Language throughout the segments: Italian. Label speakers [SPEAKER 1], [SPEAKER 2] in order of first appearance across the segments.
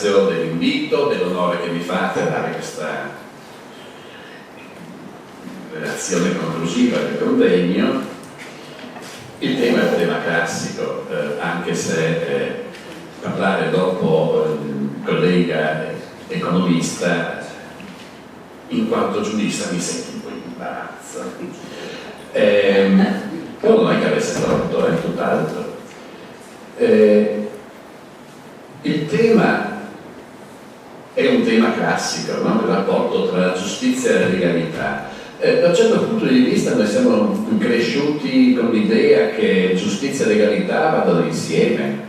[SPEAKER 1] ringrazio dell'invito, dell'onore che mi fate a dare questa relazione conclusiva del convegno. Il tema è un tema classico, anche se parlare dopo il collega economista, in quanto giurista, mi sento un po' in imbarazzo. Però non è che avesse torto, è tutt'altro. Il tema è un tema classico, no? Il rapporto tra la giustizia e la legalità. Da un certo punto di vista noi siamo cresciuti con l'idea che giustizia e legalità vadano insieme,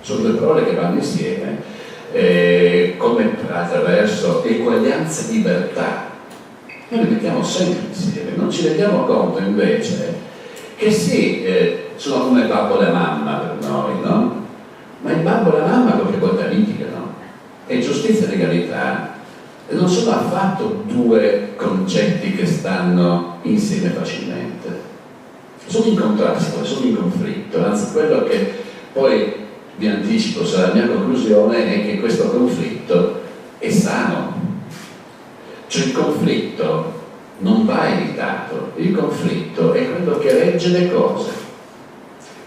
[SPEAKER 1] sono due parole che vanno insieme, come attraverso eguaglianza e libertà. Noi le mettiamo sempre insieme, non ci rendiamo conto invece che sì, sono come babbo e la mamma per noi, no? Ma il babbo e la mamma qualche volta litigano, e giustizia e legalità non sono affatto due concetti che stanno insieme facilmente, sono in contrasto, sono in conflitto, anzi quello che poi vi anticipo sarà la mia conclusione è che questo conflitto è sano, cioè il conflitto non va evitato, il conflitto è quello che regge le cose,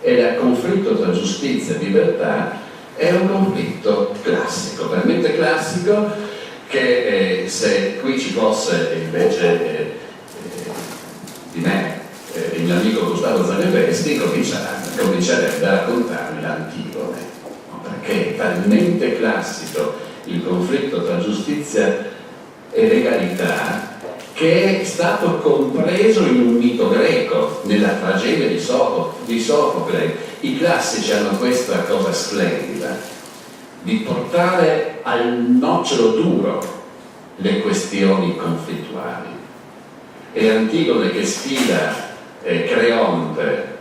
[SPEAKER 1] e il conflitto tra giustizia e libertà è un conflitto classico, veramente classico, che se qui ci fosse invece di me il mio amico Gustavo Zanevesti comincerebbe a raccontarmi l'Antigone, perché è talmente classico il conflitto tra giustizia e legalità che è stato compreso in un mito greco, nella tragedia di Sofocle. I classici hanno questa cosa splendida di portare al nocciolo duro le questioni conflittuali. E Antigone che sfida Creonte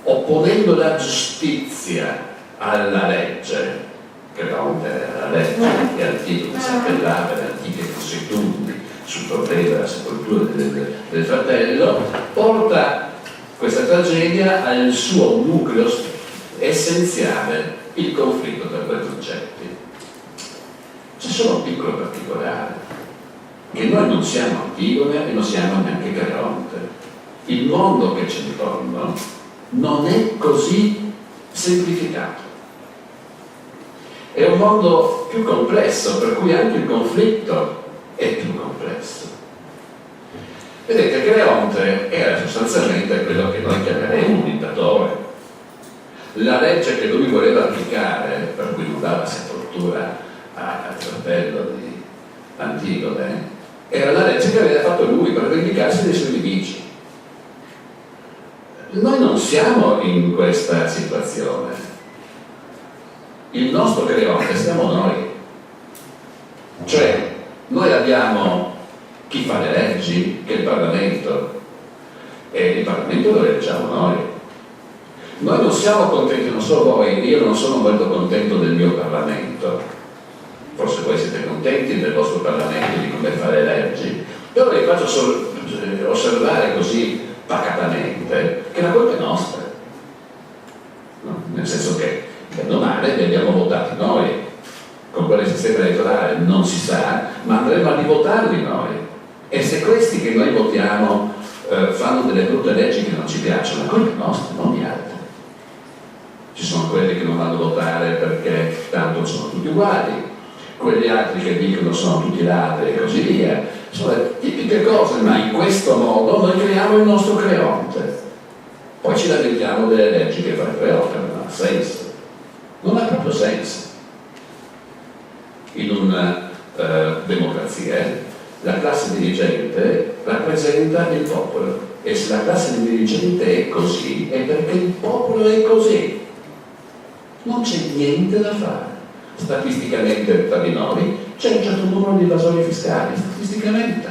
[SPEAKER 1] opponendo la giustizia alla legge. Creonte era la legge e Antigone si appellava alle antiche consuetudini sul problema della sepoltura del fratello, porta questa tragedia al suo nucleo essenziale, il conflitto tra due concetti. C'è solo un piccolo particolare, che noi non siamo Antigone e non siamo neanche Creonte. Il mondo che c'è intorno non è così semplificato. È un mondo più complesso, per cui anche il conflitto è più complesso. Vedete, Creonte era sostanzialmente quello che noi chiameremo un dittatore. La legge che lui voleva applicare, per cui non dava sepoltura al fratello di Antigone, era la legge che aveva fatto lui per vendicarsi dei suoi nemici. Noi non siamo in questa situazione. Il nostro Creonte siamo noi. Cioè, noi abbiamo chi fa le leggi, che è il Parlamento, e il Parlamento lo eleggiamo noi. Noi non siamo contenti, non so voi, io non sono molto contento del mio Parlamento, forse voi siete contenti del vostro Parlamento, di come fare le leggi, però vi faccio osservare così pacatamente che la colpa è nostra, no? Nel senso che bene o male li abbiamo votati noi, con quale sistema elettorale non si sa, ma andremo a rivotarli noi, e se questi che noi votiamo fanno delle brutte leggi che non ci piacciono, la colpa è nostra, non di altri. Ci sono quelli che non vanno a votare perché tanto sono tutti uguali, quelli altri che dicono sono tutti ladri e così via. Sono le tipiche cose, ma in questo modo noi creiamo il nostro Creonte. Poi ci lamentiamo delle leggi che fa il Creonte, non ha senso. Non ha proprio senso. In una democrazia la classe dirigente rappresenta il popolo, e se la classe dirigente è così è perché il popolo è così. Non c'è niente da fare. Statisticamente tra di noi c'è un certo numero di evasori fiscali, statisticamente.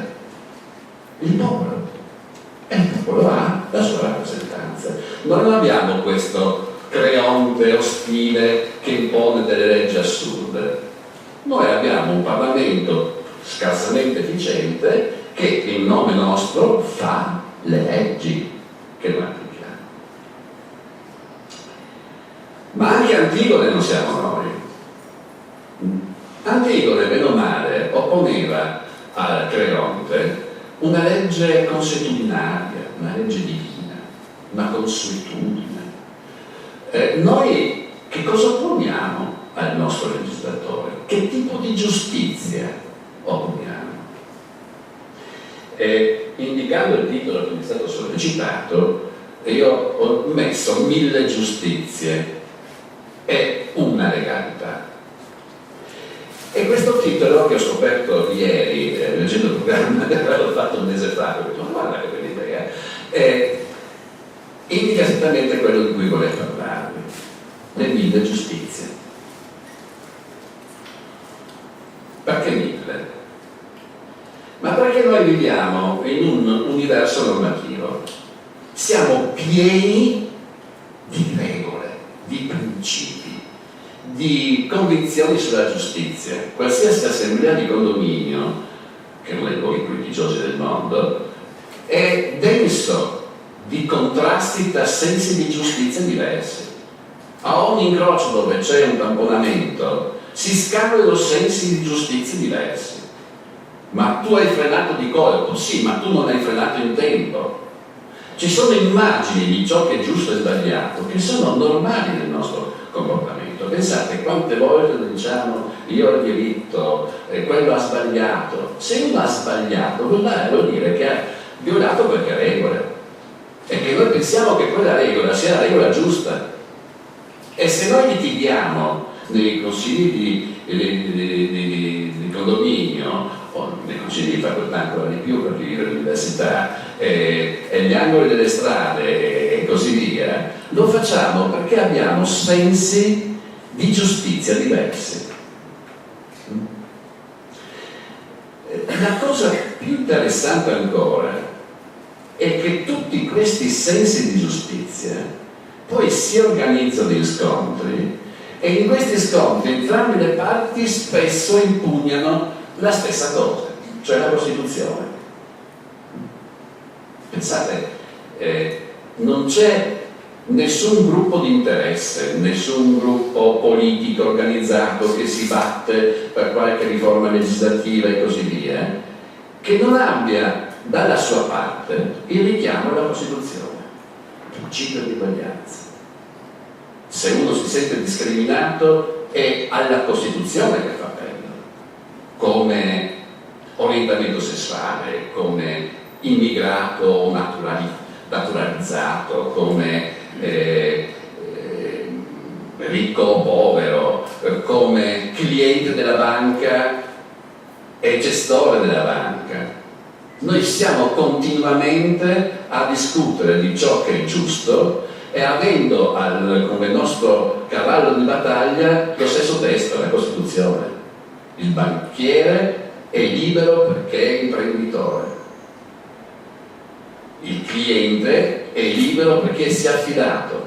[SPEAKER 1] Il popolo ha la sua rappresentanza. Noi non abbiamo questo Creonte ostile che impone delle leggi assurde. Noi abbiamo un Parlamento scarsamente efficiente che in nome nostro fa le leggi che noi applichiamo. Ma anche Antigone non siamo noi. Antigone, meno male, opponeva a Creonte una legge consuetudinaria, una legge divina, una consuetudine. Noi che cosa opponiamo al nostro legislatore? Che tipo di giustizia opponiamo? Indicando il titolo che mi è stato sollecitato, io ho messo 1000 giustizie e una legalità. E questo titolo, che ho scoperto ieri leggendo il programma, l'ho fatto un mese fa, ho detto ma guarda che bella idea, indica esattamente quello di cui volevo parlarvi, le 1000 giustizie. Perché 1000? Ma perché noi viviamo in un universo normativo, siamo pieni di regole, di principi, di convinzioni sulla giustizia. Qualsiasi assemblea di condominio, che è uno dei luoghi più litigiosi del mondo, è denso di contrasti tra sensi di giustizia diversi. A ogni incrocio dove c'è un tamponamento si scambiano sensi di giustizia diversi. Ma tu hai frenato di colpo, sì, ma tu non hai frenato in tempo. Ci sono immagini di ciò che è giusto e sbagliato che sono normali nel nostro comportamento. Pensate quante volte diciamo io ho il diritto, quello ha sbagliato. Se uno ha sbagliato vuol dire che ha violato qualche regola e che noi pensiamo che quella regola sia la regola giusta. E se noi litighiamo nei consigli di condominio o nei consigli di facoltà ancora di più per dire l'università e gli angoli delle strade e così via, lo facciamo perché abbiamo sensi di giustizia diversi. La cosa più interessante ancora è che tutti questi sensi di giustizia poi si organizzano in scontri e in questi scontri entrambe le parti spesso impugnano la stessa cosa, cioè la Costituzione. Pensate, non c'è nessun gruppo di interesse, nessun gruppo politico organizzato che si batte per qualche riforma legislativa e così via, che non abbia dalla sua parte il richiamo alla Costituzione, il principio di uguaglianza. Se uno si sente discriminato è alla Costituzione che fa appello, come orientamento sessuale, come immigrato naturalizzato, come ricco o povero, come cliente della banca e gestore della banca. Noi siamo continuamente a discutere di ciò che è giusto e avendo come nostro cavallo di battaglia lo stesso testo, la Costituzione. Il banchiere è libero perché è imprenditore. Il cliente è libero perché si è affidato.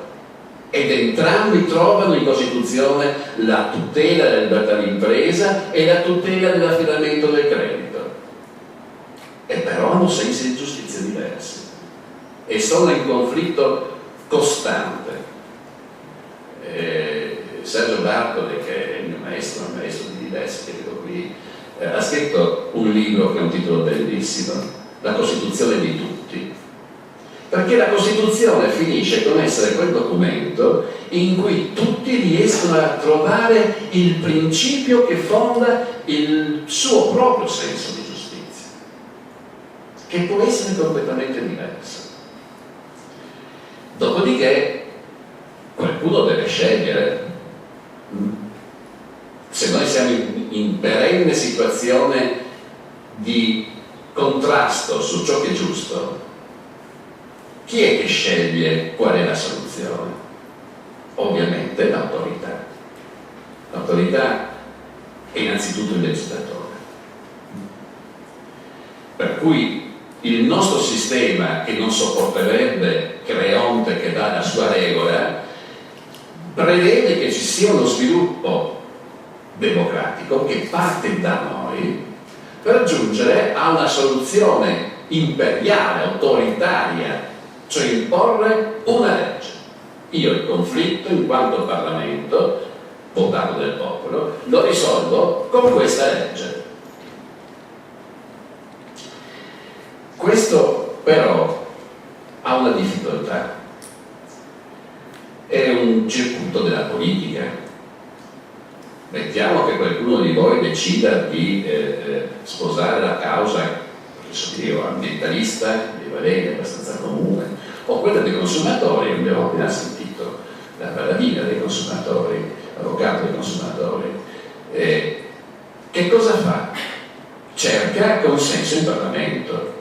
[SPEAKER 1] Ed entrambi trovano in Costituzione la tutela della libertà di impresa e la tutela dell'affidamento del credito. E però hanno sensi di giustizia diversi e sono in conflitto costante. Sergio Bartoli, che è il mio maestro, un maestro di diversi che vedo qui, ha scritto un libro che ha un titolo bellissimo, La Costituzione di tutti. Perché la Costituzione finisce con essere quel documento in cui tutti riescono a trovare il principio che fonda il suo proprio senso di giustizia, che può essere completamente diverso. Dopodiché qualcuno deve scegliere. Se noi siamo in perenne situazione di contrasto su ciò che è giusto, chi è che sceglie qual è la soluzione? Ovviamente l'autorità. L'autorità è innanzitutto il legislatore. Per cui il nostro sistema, che non sopporterebbe Creonte che dà la sua regola, prevede che ci sia uno sviluppo democratico che parte da noi per giungere a una soluzione imperiale, autoritaria, cioè imporre una legge. Io il conflitto in quanto Parlamento votato del popolo, lo risolvo con questa legge. Questo però ha una difficoltà, è un circuito della politica. Mettiamo che qualcuno di voi decida di sposare la causa, io, ambientalista, di Valere, abbastanza comune, o quella dei consumatori, abbiamo appena sentito la paladina dei consumatori, l'avvocato dei consumatori. Che cosa fa? Cerca consenso in Parlamento,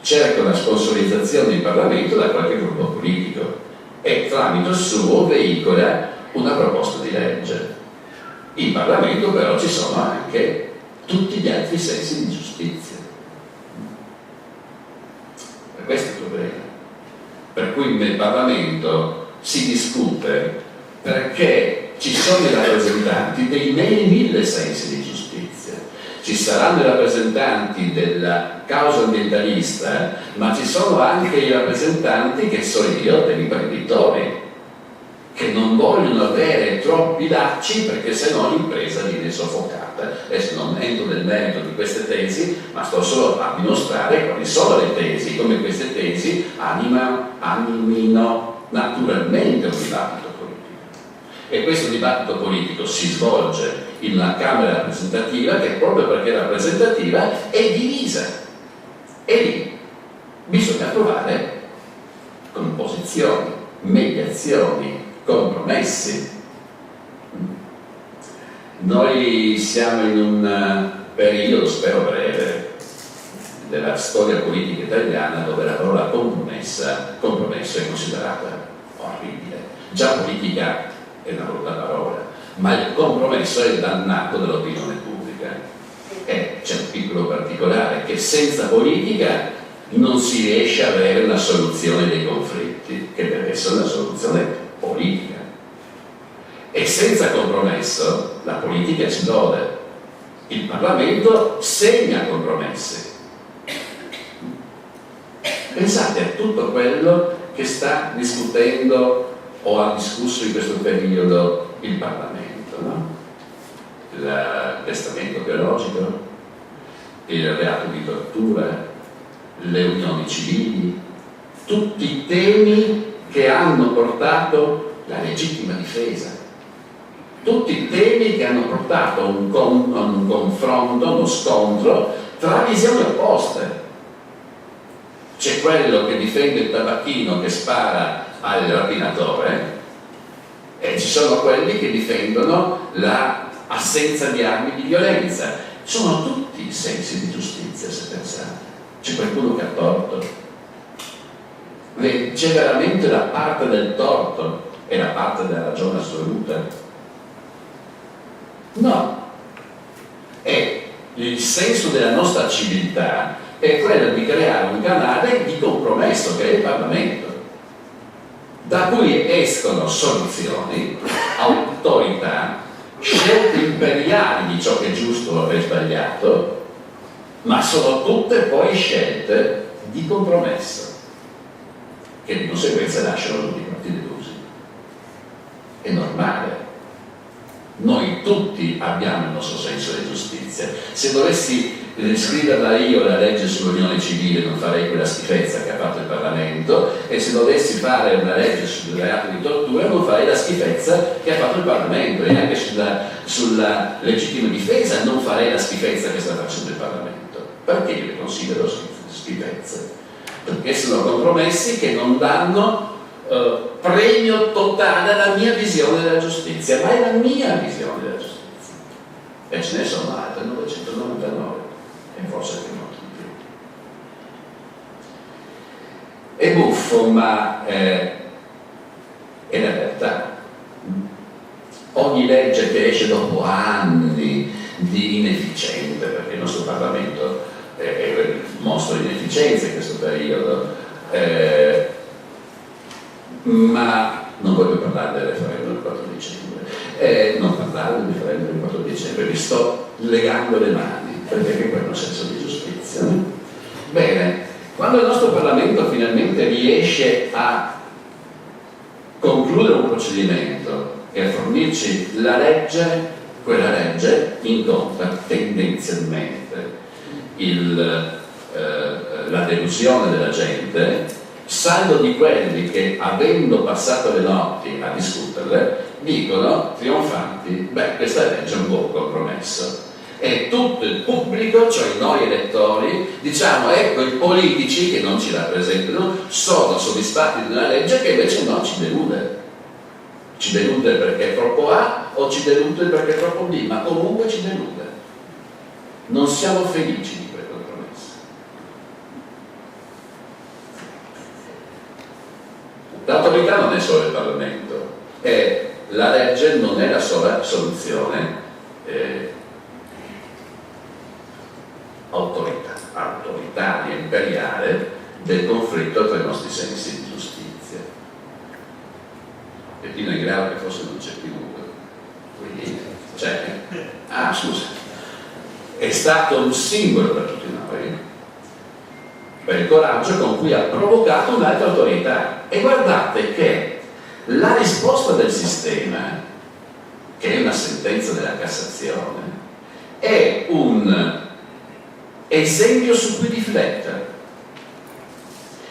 [SPEAKER 1] cerca una sponsorizzazione in Parlamento da qualche gruppo politico e tramite il suo veicola una proposta di legge. In Parlamento però ci sono anche tutti gli altri sensi di giustizia. E questo è il problema. Per cui nel Parlamento si discute perché ci sono i rappresentanti dei mille sensi di giustizia. Ci saranno i rappresentanti della causa ambientalista, ma ci sono anche i rappresentanti, che so io, degli imprenditori, che non vogliono avere troppi lacci perché sennò l'impresa viene soffocata. Adesso non entro nel merito di queste tesi, ma sto solo a dimostrare quali sono le tesi, come queste tesi animino naturalmente un dibattito politico. E questo dibattito politico si svolge in una Camera rappresentativa che, proprio perché è rappresentativa, è divisa. E lì bisogna trovare composizioni, mediazioni, compromessi. Noi siamo in un periodo, spero breve, della storia politica italiana dove la parola compromesso è considerata orribile. Già politica è una brutta parola, ma il compromesso è il dannato dell'opinione pubblica. E c'è un piccolo particolare, che senza politica non si riesce a avere una soluzione dei conflitti, che deve essere una soluzione politica. E senza compromesso la politica esplode. Il Parlamento segna compromessi. Pensate a tutto quello che sta discutendo o ha discusso in questo periodo il Parlamento, no? Il testamento biologico, il reato di tortura, le unioni civili, tutti i temi che hanno portato la legittima difesa, tutti i temi che hanno portato a un confronto, uno scontro tra visioni opposte. C'è quello che difende il tabacchino che spara al rapinatore e ci sono quelli che difendono l'assenza di armi di violenza. Sono tutti i sensi di giustizia, se pensate. C'è qualcuno che ha torto. C'è veramente la parte del torto e la parte della ragione assoluta? No. E il senso della nostra civiltà è quello di creare un canale di compromesso che è il Parlamento, da cui escono soluzioni, autorità, scelte imperiali di ciò che è giusto e sbagliato, ma sono tutte poi scelte di compromesso, che di conseguenza lasciano tutti i partiti delusi. È normale. Noi tutti abbiamo il nostro senso di giustizia. Se dovessi scriverla io la legge sull'unione civile non farei quella schifezza che ha fatto il Parlamento, e se dovessi fare una legge sul reato di tortura non farei la schifezza che ha fatto il Parlamento, e anche sulla legittima difesa non farei la schifezza che sta facendo il Parlamento. Perché io le considero schifezze? Perché sono compromessi che non danno premio totale alla mia visione della giustizia, ma è la mia visione della giustizia. E ce ne sono altre, 999, e forse anche molto di più. È buffo, ma è la realtà. Ogni legge che esce dopo anni di inefficiente, perché il nostro Parlamento è il mostro di inefficienza in questo periodo, ma non voglio parlare del referendum del 4 dicembre, non parlare del referendum del 4 dicembre, vi sto legando le mani, perché anche quello è un senso di giustizia. Bene, quando il nostro Parlamento finalmente riesce a concludere un procedimento e a fornirci la legge, quella legge incontra tendenzialmente la delusione della gente, salvo di quelli che, avendo passato le notti a discuterle, dicono trionfanti: beh, questa legge è un buon compromesso. E tutto il pubblico, cioè noi elettori, diciamo: ecco, i politici che non ci rappresentano sono soddisfatti di una legge che invece no, ci delude. Ci delude perché è troppo A o ci delude perché è troppo B, ma comunque ci delude. Non siamo felici di quel compromesso. L'autorità non è solo il Parlamento, e la legge non è la sola soluzione autoritaria, imperiale del conflitto tra i nostri sensi di giustizia. Peppino è grave che forse non c'è più, quindi scusa, è stato un simbolo per tutti noi per il coraggio con cui ha provocato un'altra autorità. E guardate che la risposta del sistema, che è una sentenza della Cassazione, è un esempio su cui riflettere,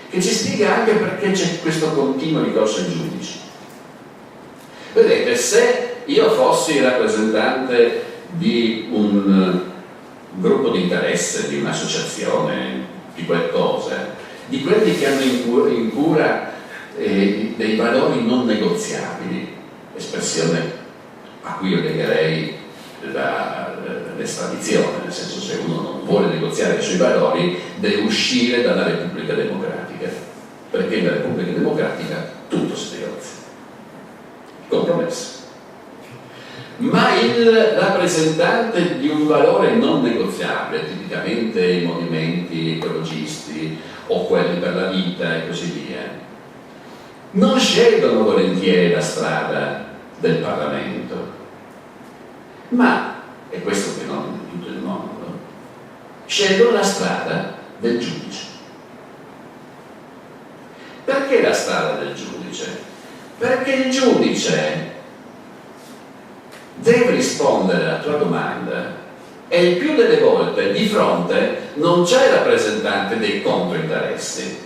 [SPEAKER 1] che ci spiega anche perché c'è questo continuo ricorso ai giudici. Vedete, se io fossi rappresentante di un gruppo di interesse, di un'associazione, di qualcosa, di quelli che hanno in cura dei valori non negoziabili, espressione a cui io legherei l'estradizione, nel senso, se uno non vuole negoziare sui valori deve uscire dalla Repubblica Democratica, perché in Repubblica Democratica tutto si negozia, compromesso. Ma il rappresentante di un valore non negoziabile, tipicamente i movimenti ecologisti o quelli per la vita e così via, non scelgono volentieri la strada del Parlamento, ma, e questo che non in tutto il mondo, scelgono la strada del giudice. Perché la strada del giudice? Perché il giudice deve rispondere alla tua domanda e il più delle volte di fronte non c'è il rappresentante dei controinteressi,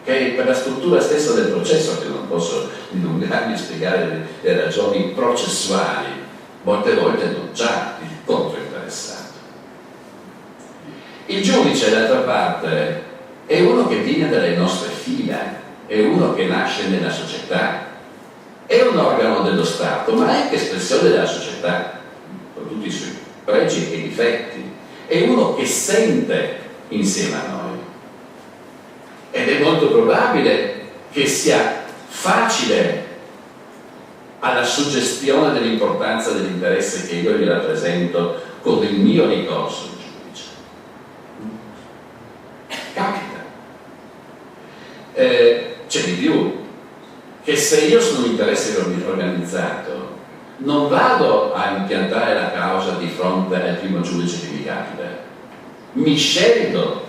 [SPEAKER 1] che per la struttura stessa del processo, che non posso dilungarmi a spiegare le ragioni processuali, molte volte non c'è il controinteressato. Il giudice, d'altra parte, è uno che viene dalle nostre fila, è uno che nasce nella società, è un organo dello Stato, ma è anche espressione della società, con tutti i suoi pregi e difetti, è uno che sente insieme a noi. Ed è molto probabile che sia facile alla suggestione dell'importanza dell'interesse che io gli rappresento con il mio ricorso al giudice. Capita. C'è di più, che se io sono un interesse organizzato non vado a impiantare la causa di fronte al primo giudice che mi capita, mi scelgo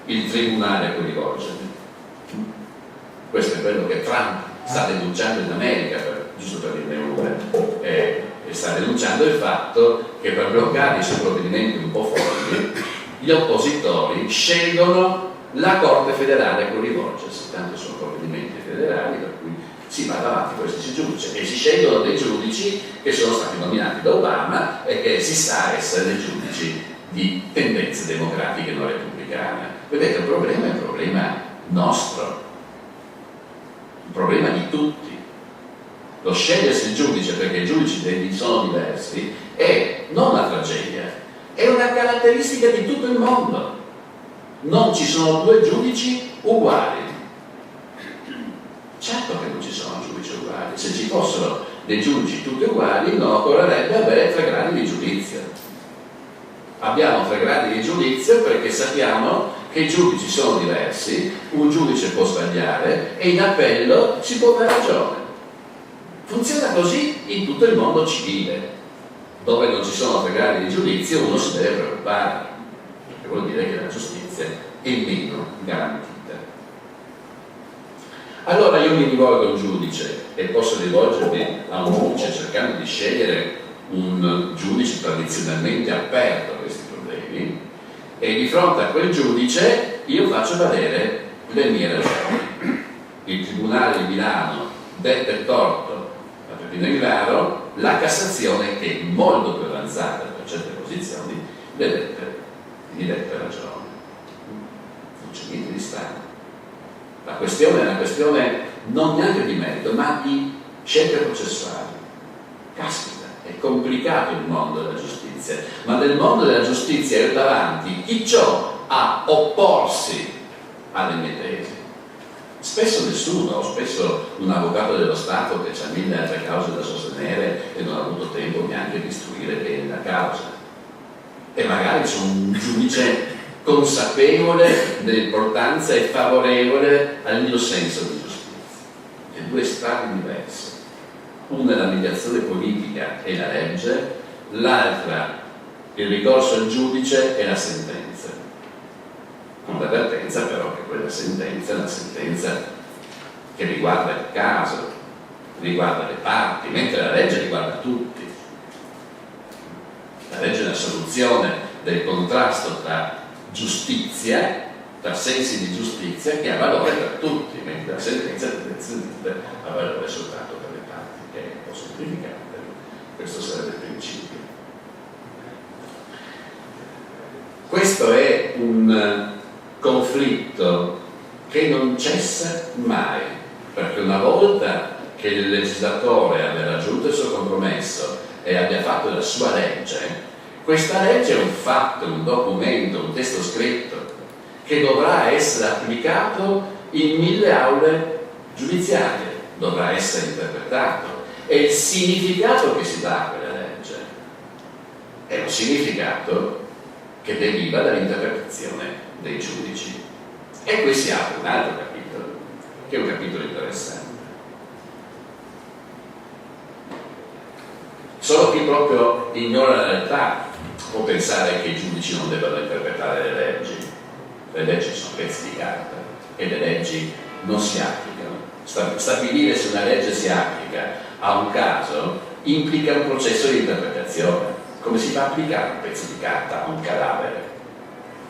[SPEAKER 1] il tribunale a cui rivolgermi. Questo è quello che Trump sta denunciando in America, giusto per dirne una, e sta denunciando il fatto che per bloccare i suoi provvedimenti un po' folli gli oppositori scelgono la Corte federale a cui rivolgersi, tanto sono provvedimenti federali per cui si va avanti questi giudici e si scelgono dei giudici che sono stati nominati da Obama e che si sa essere dei giudici di tendenze democratiche non repubblicane. Vedete, il problema è un problema nostro, un problema di tutti. Lo scegliersi il giudice perché i giudici sono diversi è non una tragedia, è una caratteristica di tutto il mondo. Non ci sono due giudici uguali. Certo che non ci sono giudici uguali. Se ci fossero dei giudici tutti uguali non occorrerebbe avere 3 gradi di giudizio. Abbiamo 3 gradi di giudizio perché sappiamo che i giudici sono diversi, un giudice può sbagliare e in appello si può avere ragione. Funziona così in tutto il mondo civile, dove non ci sono 3 gradi di giudizio uno si deve preoccupare, perché vuol dire che la giustizia è meno garantita. Allora io mi rivolgo a un giudice e posso rivolgermi a un giudice cercando di scegliere un giudice tradizionalmente aperto a questi problemi, e di fronte a quel giudice io faccio valere le mie ragioni. Il Tribunale di Milano dette torto a Peppino Englaro, la Cassazione, che è molto più avanzata per certe posizioni, gli dette ragione. Non c'è niente di strano. La questione è una questione non neanche di merito, ma di scelte processuali. Caspita, è complicato il mondo della giustizia, ma nel mondo della giustizia è davanti chi ciò a opporsi alle mie tesi. Spesso nessuno, spesso un avvocato dello Stato che ha 1000 altre cause da sostenere e non ha avuto tempo neanche di istruire bene la causa. E magari c'è un giudice consapevole dell'importanza e favorevole al mio senso di giustizia. C'è due strade diverse. Una è la mediazione politica e la legge, l'altra il ricorso al giudice e la sentenza. Con l'avvertenza però che quella sentenza è una sentenza che riguarda il caso, riguarda le parti, mentre la legge riguarda tutti. La legge è una soluzione del contrasto tra giustizia, tra sensi di giustizia, che ha valore per tutti, mentre la sentenza tendenzialmente ha valore soltanto per le parti, che è un po' semplificato. Questo sarebbe il principio. Questo è un conflitto che non cessa mai, perché una volta che il legislatore abbia raggiunto il suo compromesso e abbia fatto la sua legge, questa legge è un fatto, un documento, un testo scritto che dovrà essere applicato in 1000 aule giudiziarie, dovrà essere interpretato, e il significato che si dà a quella legge è un significato che deriva dall'interpretazione dei giudici. E qui si apre un altro capitolo, che è un capitolo interessante. Solo chi proprio ignora la realtà può pensare che i giudici non debbano interpretare le leggi. Le leggi sono pezzi di carta e le leggi non si applicano. Stabilire se una legge si applica a un caso implica un processo di interpretazione. Come si fa a applicare un pezzo di carta a un cadavere?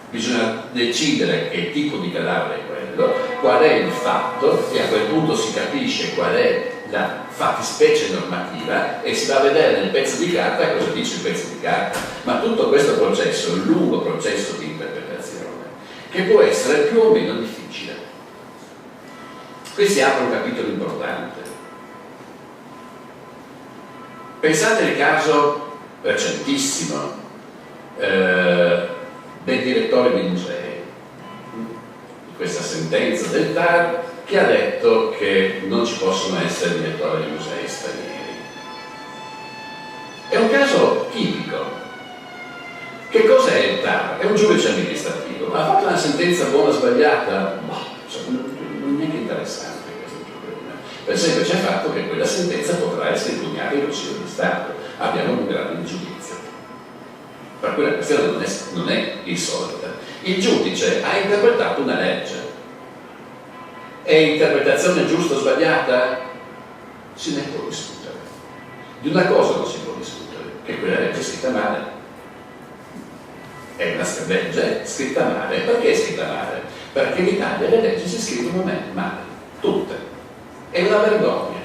[SPEAKER 1] Bisogna decidere che tipo di cadavere è quello, qual è il fatto, e a quel punto si capisce qual è la fattispecie normativa e si va a vedere nel pezzo di carta cosa dice il pezzo di carta. Ma tutto questo processo è un lungo processo di interpretazione che può essere più o meno difficile. Qui si apre un capitolo importante. Pensate al caso recentissimo del direttore di musei, questa sentenza del TAR che ha detto che non ci possono essere direttori di musei stranieri. È un caso tipico. Che cos'è il TAR? È un giudice amministrativo, ma ha fatto una sentenza buona o sbagliata? Non è neanche interessante questo problema, per il semplice fatto che quella sentenza potrà essere impugnata in Consiglio di Stato. Abbiamo un grado di giudizio, per cui la questione non è irrisolta. Il giudice ha interpretato una legge. È interpretazione giusta o sbagliata? Se ne può discutere. Di una cosa non si può discutere, che quella legge è scritta male. È una legge scritta male. Perché è scritta male? Perché in Italia le leggi si scrivono male, tutte. È una vergogna.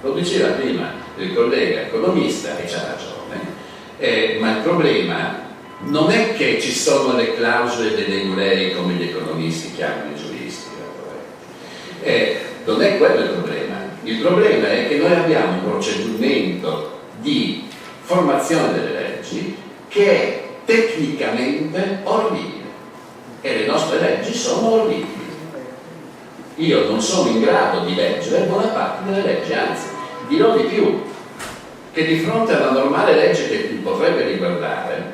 [SPEAKER 1] Lo diceva prima il collega economista e c'ha ragione, ma il problema non è che ci sono le clausole delle eurei come gli economisti chiamano i giuristi, non è quello il problema. Il problema è che noi abbiamo un procedimento di formazione delle leggi che è tecnicamente orribile e le nostre leggi sono orribili. Io non sono in grado di leggere buona parte delle leggi, anzi dirò di più, che di fronte a una normale legge che potrebbe riguardare,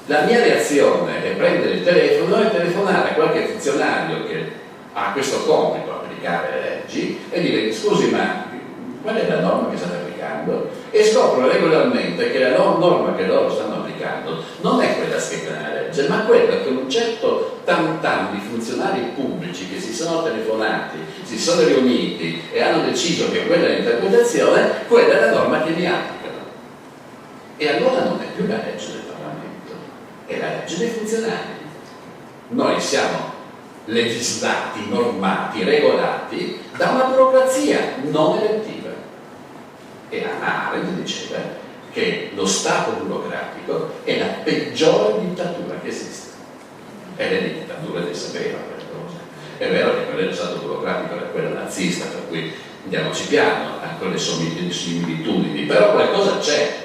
[SPEAKER 1] la mia reazione è prendere il telefono e telefonare a qualche funzionario che ha questo compito, applicare le leggi, e dire: scusi, ma qual è la norma che state applicando? E scopro regolarmente che la norma che loro stanno applicando non è quella scritta nella legge, legge, ma quello che un certo tam-tam di funzionari pubblici che si sono telefonati, si sono riuniti e hanno deciso che quella è l'interpretazione, quella è la norma che mi applicano. E allora non è più la legge del Parlamento, è la legge dei funzionari. Noi siamo legislati, normati, regolati da una burocrazia non elettiva. E Hannah Arendt diceva che lo Stato burocratico è la peggiore dittatura che esiste. E le dittature le sapeva quelle cose. È vero che quello dello Stato burocratico era quello nazista, per cui andiamoci piano, ha quelle similitudini, però qualcosa c'è.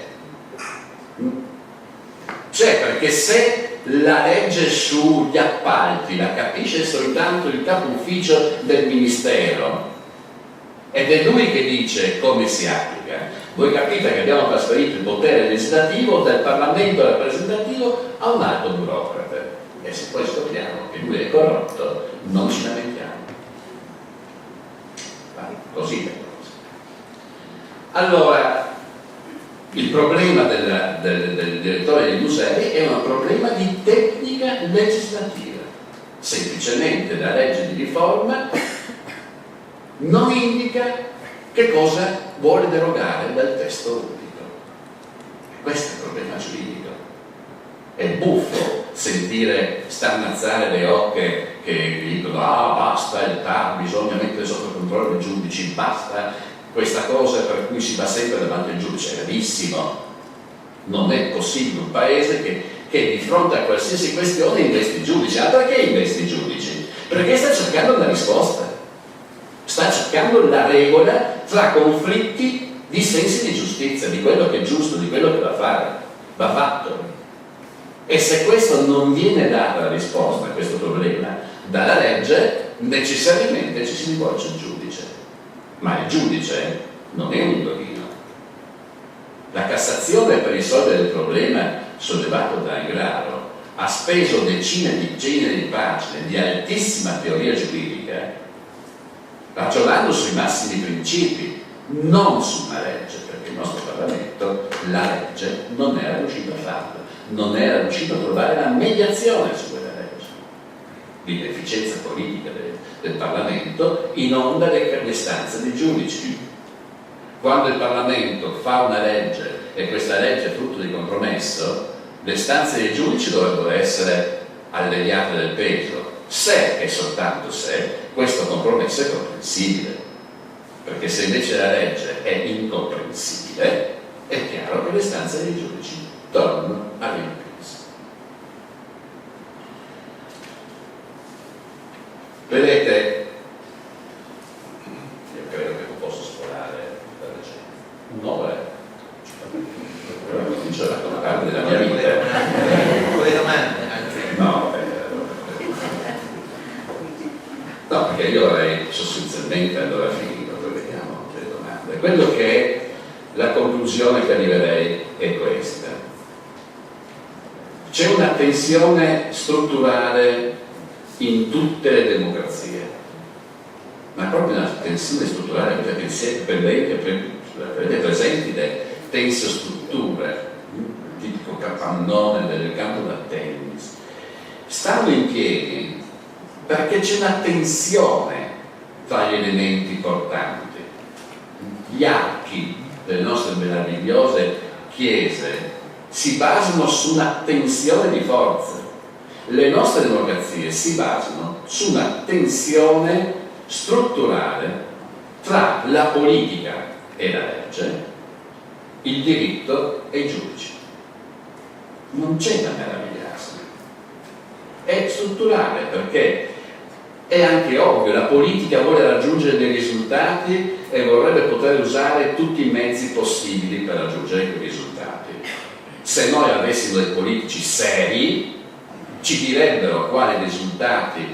[SPEAKER 1] C'è, perché se la legge sugli appalti la capisce soltanto il capo ufficio del Ministero ed è lui che dice come si applica, voi capite che abbiamo trasferito il potere legislativo dal Parlamento rappresentativo a un alto burocrate, e se poi scopriamo che lui è corrotto non ci lamentiamo. Così le cose. Allora, il problema del direttore dei musei è un problema di tecnica legislativa. Semplicemente la legge di riforma non indica che cosa vuole derogare dal testo unico. Questo è il problema giuridico. È buffo sentire starnazzare le oche che dicono basta il TAR, bisogna mettere sotto controllo i giudici, basta questa cosa per cui si va sempre davanti al giudice. È gravissimo. Non è possibile un paese che di fronte a qualsiasi questione investi i giudici. Perché investi i giudici? Perché sta cercando una risposta, sta cercando la regola tra conflitti di sensi di giustizia, di quello che è giusto, di quello che va fatto. E se questo non viene data la risposta a questo problema dalla legge, necessariamente ci si rivolge al giudice. Ma il giudice non è un indovino. La Cassazione, per risolvere il problema sollevato da Ingraro, ha speso decine di pagine di altissima teoria giuridica, ragionando sui massimi principi, non su una legge, perché il nostro Parlamento la legge non era riuscito a farlo, non era riuscito a trovare la mediazione su quella legge. L'inefficienza politica del Parlamento inonda le stanze dei giudici. Quando il Parlamento fa una legge e questa legge è frutto di compromesso, le stanze dei giudici dovrebbero essere alleviate del peso, se e soltanto se questo compromesso è comprensibile. Perché se invece la legge è incomprensibile, è chiaro che le stanze dei giudici tornano a riempirsi. Vedete, io credo che non posso sforare la leggenda. Un'ora, comincio a raccontare della mia vita.
[SPEAKER 2] Con le domande anche.
[SPEAKER 1] No, perché io avrei sostanzialmente allora finito, poi vediamo le domande. Quello che è la conclusione che arriverei è questa. C'è una tensione strutturale in tutte le democrazie, ma proprio una tensione strutturale, perché avete presenti le tensostrutture, tipico capannone del campo da tennis, stanno in piedi perché c'è una tensione tra gli elementi portanti. Gli archi delle nostre meravigliose chiese si basano su una tensione di forze. Le nostre democrazie si basano su una tensione strutturale tra la politica e la legge, il diritto e i giudici. Non c'è da meravigliarsi. È strutturale perché è anche ovvio, la politica vuole raggiungere dei risultati e vorrebbe poter usare tutti i mezzi possibili per raggiungere quei risultati. Se noi avessimo dei politici seri, ci direbbero quali risultati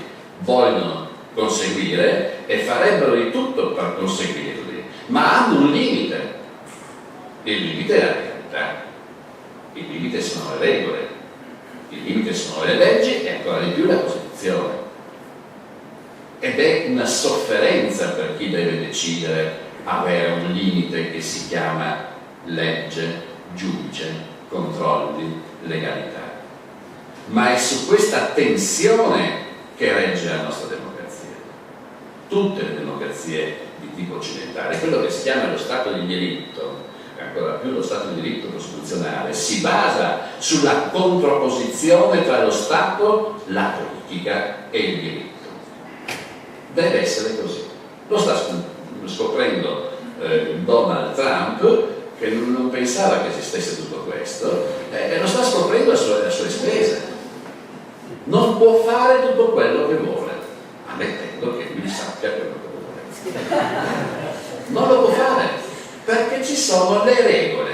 [SPEAKER 1] vogliono conseguire e farebbero di tutto per conseguirli, ma hanno un limite. Il limite è la realtà, il limite sono le regole, il limite sono le leggi e ancora di più la Costituzione. Ed è una sofferenza per chi deve decidere avere un limite che si chiama legge, giudice, controlli, legalità. ma è su questa tensione che regge la nostra democrazia. Tutte le democrazie di tipo occidentale, quello che si chiama lo Stato di diritto, ancora più lo Stato di diritto costituzionale, si basa sulla contrapposizione tra lo Stato, la politica e il diritto. Deve essere così. Lo sta scoprendo Donald Trump, che non pensava che esistesse tutto questo, e lo sta scoprendo a sue spese. Non può fare tutto quello che vuole, ammettendo che lui sappia quello che vuole. Non lo può fare, perché ci sono le regole.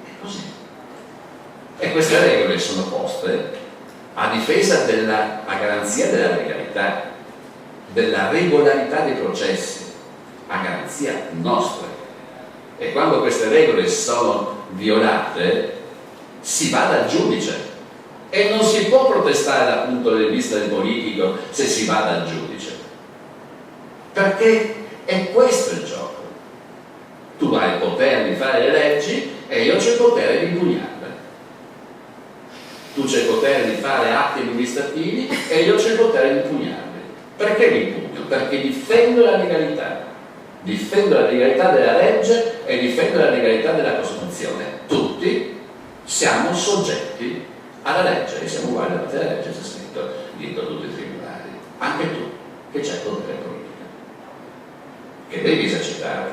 [SPEAKER 1] È così. E queste regole sono poste a difesa a garanzia della legalità, della regolarità dei processi, a garanzia nostra. E quando queste regole sono violate, si va dal giudice. E non si può protestare dal punto di vista del politico se si va dal giudice. Perché è questo il gioco. Tu hai il potere di fare le leggi e io ho il potere di impugnarle. Tu c'hai il potere di fare atti amministrativi e io ho il potere di impugnarli. Perché li impugno? Perché difendo la legalità. Difendo la legalità della legge e difendo la legalità della Costituzione. Tutti siamo soggetti alla legge e siamo uguali davanti alla legge, c'è scritto dietro tutti i tribunali. Anche tu, che c'hai il potere politico, che devi esercitare,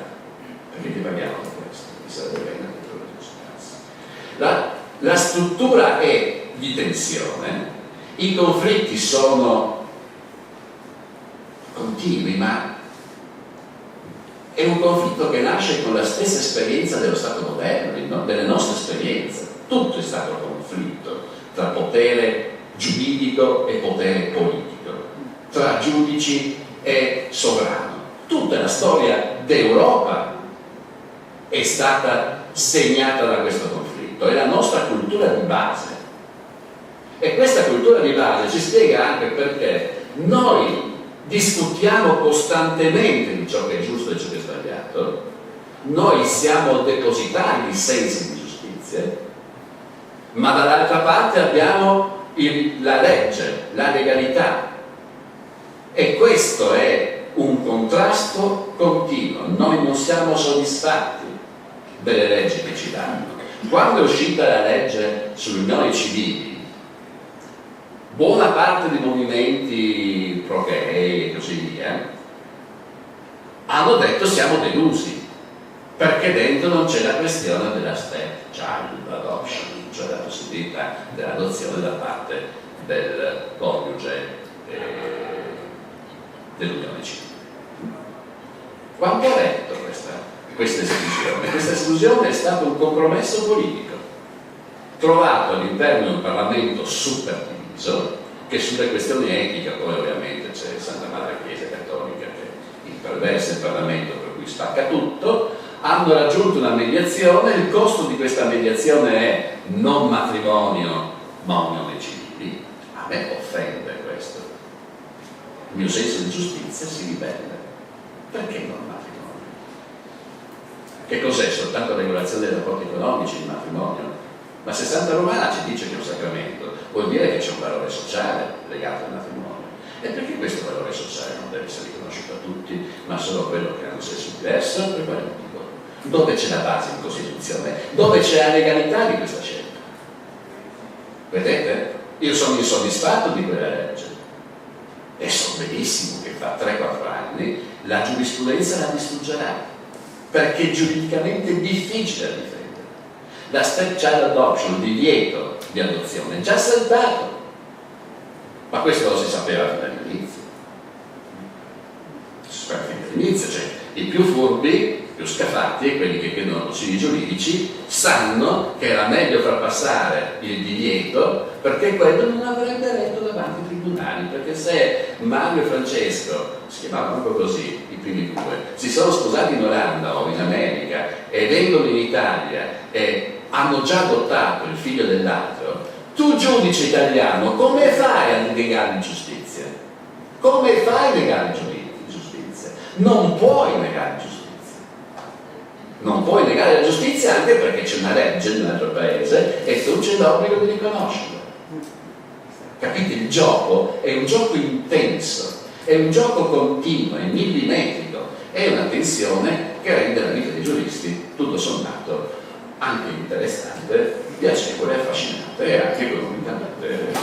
[SPEAKER 1] perché ti paghiamo per questo, mi sarebbe bene che tu lo esercitassi. La struttura è di tensione, i conflitti sono continui, ma è un conflitto che nasce con la stessa esperienza dello Stato moderno, delle nostre esperienze. Tutto è stato conflitto tra potere giuridico e potere politico, tra giudici e sovrano. Tutta la storia d'Europa è stata segnata da questo conflitto, è la nostra cultura di base. E questa cultura di base ci spiega anche perché noi discutiamo costantemente di ciò che è giusto e ciò che è sbagliato, noi siamo depositari di sensi di giustizia, ma dall'altra parte abbiamo la legge, la legalità, e questo è un contrasto continuo. Noi non siamo soddisfatti delle leggi che ci danno. Quando è uscita la legge sulle unioni civili, buona parte dei movimenti pro-gay e così via hanno detto siamo delusi, perché dentro non c'è la questione della step child adoption, cioè la possibilità dell'adozione da parte del coniuge dell'unione civile. Quanto ha retto questa esclusione? Questa esclusione è stato un compromesso politico trovato all'interno di un Parlamento super diviso, che sulle questioni etiche poi ovviamente c'è Santa Madre Chiesa Cattolica che imperversa il Parlamento, per cui spacca tutto. Hanno raggiunto una mediazione, il costo di questa mediazione è non matrimonio ma unioni civili. A me offende questo, il mio senso di giustizia si ribella. Perché non matrimonio? Che cos'è? Soltanto regolazione dei rapporti economici, il matrimonio? Ma se Santa Romana ci dice che è un sacramento, vuol dire che c'è un valore sociale legato al matrimonio. E perché questo valore sociale non deve essere riconosciuto a tutti, ma solo a quello che ha un senso diverso? Per quale motivo? Dove c'è la base in Costituzione? Dove c'è la legalità di questa scelta? Vedete? Io sono insoddisfatto di quella legge e so benissimo che fra 3-4 anni la giurisprudenza la distruggerà, perché è giuridicamente difficile da difendere. La step child adoption, il divieto di adozione, è già saltato, ma questo lo si sapeva fin dall'inizio. Cioè, i più furbi, più scafati, quelli che credono consigli giuridici, sanno che era meglio far passare il divieto, perché quello non avrebbe retto davanti ai tribunali, perché se Mario e Francesco, si chiamavano proprio così i primi due, si sono sposati in Olanda o in America e vengono in Italia e hanno già adottato il figlio dell'altro, tu giudice italiano come fai a negare ingiustizia? Come fai a negare ingiustizia? Non puoi negare ingiustizia. Non puoi negare la giustizia anche perché c'è una legge nell'altro paese e tu c'è l'obbligo di riconoscerla. Capite? Il gioco è un gioco intenso, è un gioco continuo, è millimetrico, è una tensione che rende la vita dei giuristi tutto sommato anche interessante, piacevole, affascinante e anche economicamente